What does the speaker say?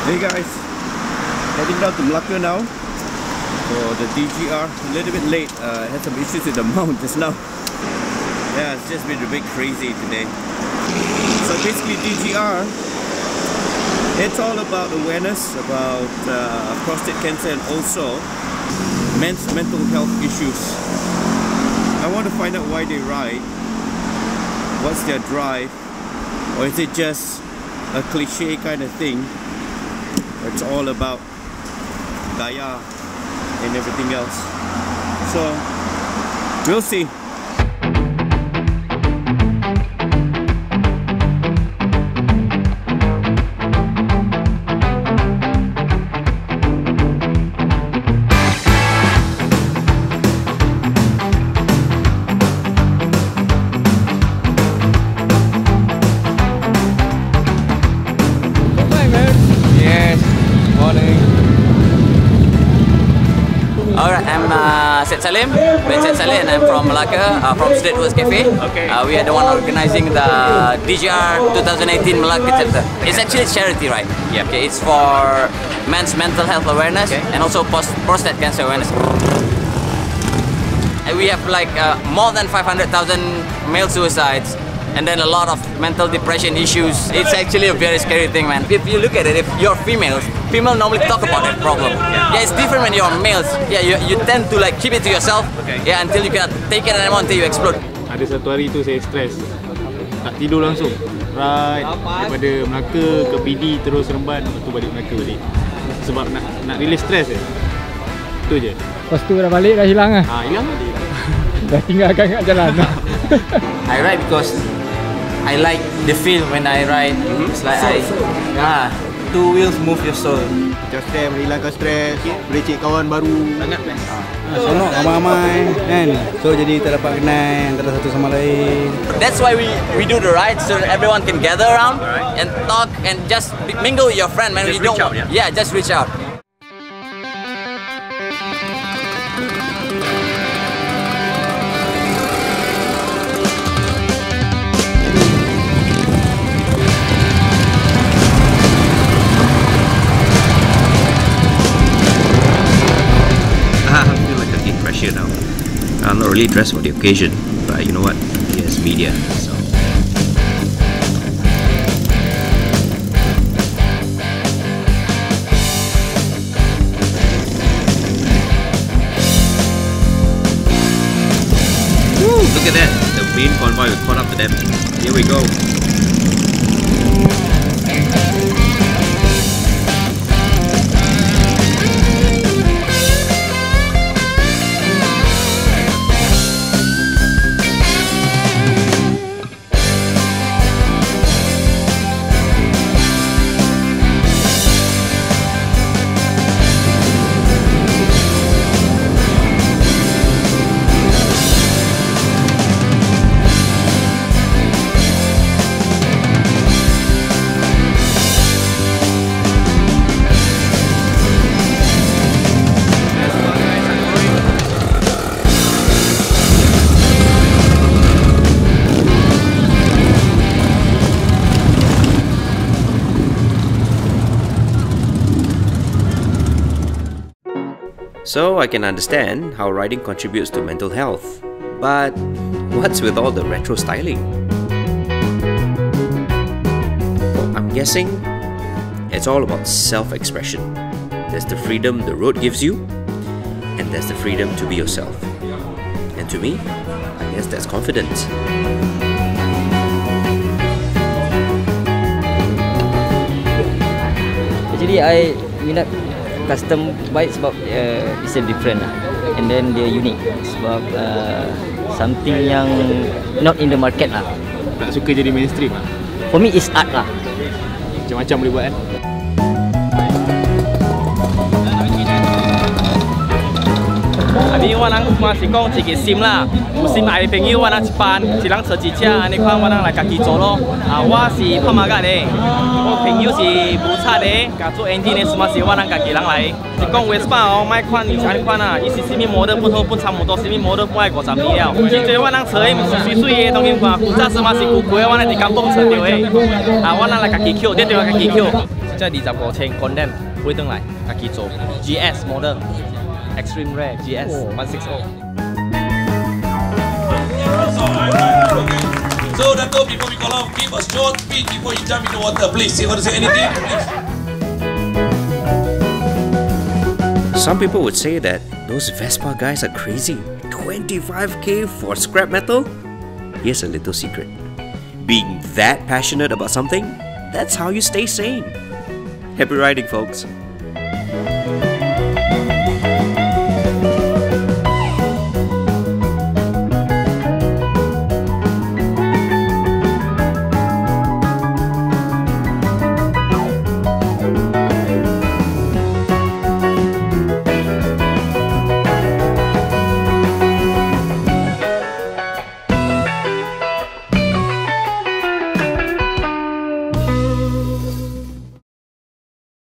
Hey guys, heading down to Melaka now for the DGR. A little bit late, had some issues with the mount just now. Yeah, it's just been a bit crazy today. So basically DGR, it's all about awareness about prostate cancer and also men's mental health issues. I want to find out why they ride, what's their drive, or is it just a cliche kind of thing? It's all about gaya and everything else. So we'll see. Alright, I'm Salim, Ben Salim, and I'm from Melaka, from Tweed Cafe. Okay. We are the one organizing the DGR 2018 Melaka chapter. It's actually a charity, right? Yeah. Okay, it's for men's mental health awareness and also prostate cancer awareness. And we have like more than 500,000 male suicides, and then a lot of mental depression issues. It's actually a very scary thing, man. If you look at it, if you're females normally talk about that problem. Yeah, it's different when you're males. Yeah, you tend to like keep it to yourself. Yeah, until you cannot take it anymore, until you explode. Ada satu hari tu saya stres, tak tidur langsung. Ride daripada Melaka ke PD terus Remban, lepas tu balik Melaka balik. Sebab nak release stres je. Itu je. Lepas tu dah balik dah hilang lah. Hilang lah. Dah tinggalkan kat jalan. I ride because I like the feel when I ride. It's like two wheels move your soul. Macam stres, menghilangkan stres, boleh cek kawan baru. Sangat best. Seronok ramai-ramai kan. So jadi kita dapat kenal antara satu sama lain. That's why we do the ride, so that everyone can gather around and talk and just mingle with your friend, man. Just reach out, yeah? Yeah, just reach out. Now, I'm not really dressed for the occasion, but you know what? Here's media, so. Woo, look at that! The main convoy was caught up to them. Here we go. So I can understand how riding contributes to mental health, but what's with all the retro styling? Well, I'm guessing it's all about self-expression. There's the freedom the road gives you, and there's the freedom to be yourself. And to me, I guess that's confidence. Actually, I minat custom bike sebab it's different lah, and then dia unique sebab something yang not in the market lah. Tak suka jadi mainstream lah. For me it's art lah. Macam-macam boleh buat kan. 你我人嘛是讲一个心啦，有心爱的朋友，我人一班，一人找一只，安尼款我人来家己做咯。我是拍马甲的，我朋友是无擦的，甲做 engine 的，什么是我人家己人来。是讲 Vespa 哦，卖款是安款啊，伊是啥物模特不好，不差不多，啥物模特不爱50年了。真侪我人找的，毋是水水的，当然看，古早什么是古贵的，我人是甘榜找到的。我人来家己捡，得着家己捡。即25,000 condemn 买转来，家己做 GS model。Extreme Rare GS 160. So Dato, before we call off, give a short speech before you jump in the water. Please, you want to say anything? Some people would say that those Vespa guys are crazy. 25k for scrap metal? Here's a little secret. Being that passionate about something, that's how you stay sane. Happy riding, folks.